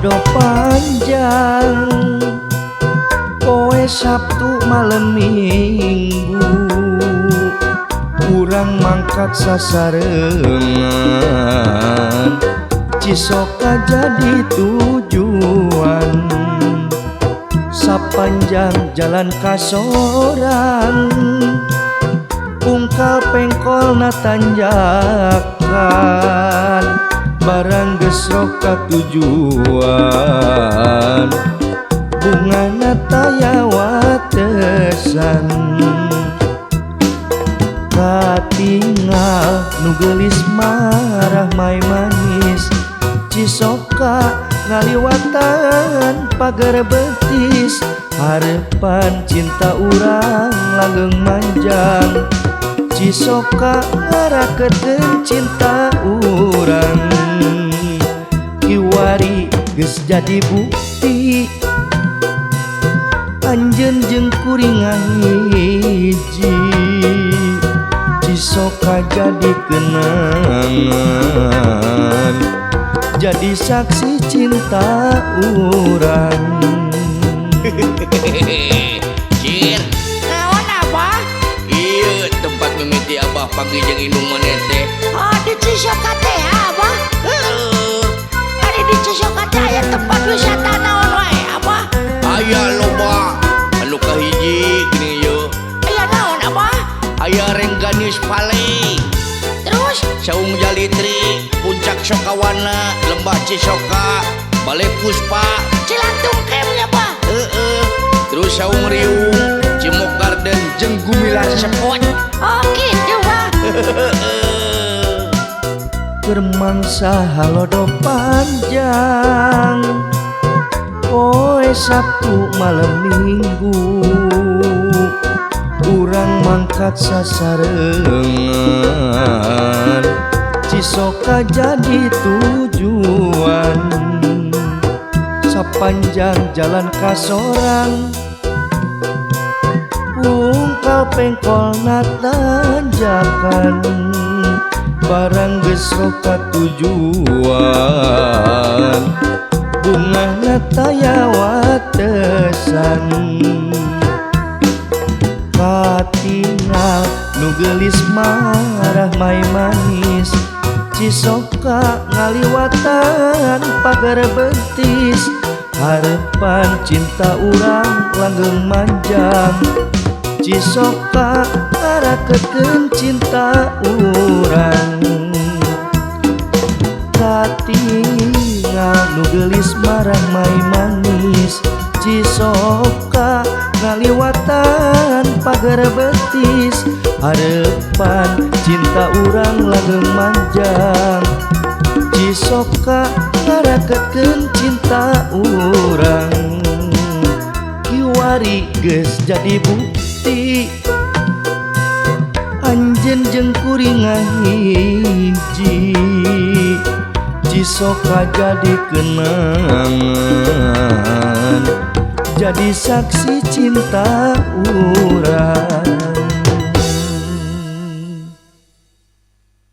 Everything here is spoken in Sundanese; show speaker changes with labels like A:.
A: halodo panjang poe Sabtu malam Minggu urang mangkat sasarengan Cisoka jadi tujuan sapanjang jalan kasoran ungkal pengkol na tanjakan barang geus roka tujuan bungana taya watesan katingal nu geulis marah mai manis Cisoka ngaliwatan pagar betis harepan cinta urang langgeng manjang Cisoka ngarakeun cinta urang kiwari geus jadi bukti anjeun jeung kuring ngahiji Cisoka jadi kenangan jadi saksi cinta urang.
B: Cir
C: naon abah?
B: iya tempat mimiti abah pagi jeung indung maneh teh.
C: Oh di Cisoka teh abah? Ari di Cisoka teh aya tempat wisata naon wae abah?
B: Aya loba anu kahiji gini yeuh.
C: Aya naon abah?
B: Aya Rengganis Valley,
C: Terus
B: Saung Jalitri, Puncak Sokawana, Lembah Cisoka, Balai Puspa,
C: Cilantung Campnya bah.
B: terus Saung Riung, Cimok Garden, jeung Gumilar Sepot.
C: Oh gitu bah.
A: Bermangsa halodo panjang poe Sabtu malam Minggu urang mangkat sasarengan Cisoka jadi tujuan sapanjang jalan kasorang ungkal pengkol na tanjakan barang geus roka tujuan bungana taya watesan katingal nu geulis marah mai manis Cisoka ngaliwatan pagar betis harepan cinta urang langgeng manjang Cisoka ngarakeun cinta urang katingal nu geulis marah mai manis Cisoka ngaliwatan pagar betis harepan cinta urang langgeng manjang Cisoka ngarakeun cinta urang kiwari geus jadi bukti anjeun jeung kuring ngahiji Cisoka jadi kenangan jadi saksi cinta urang.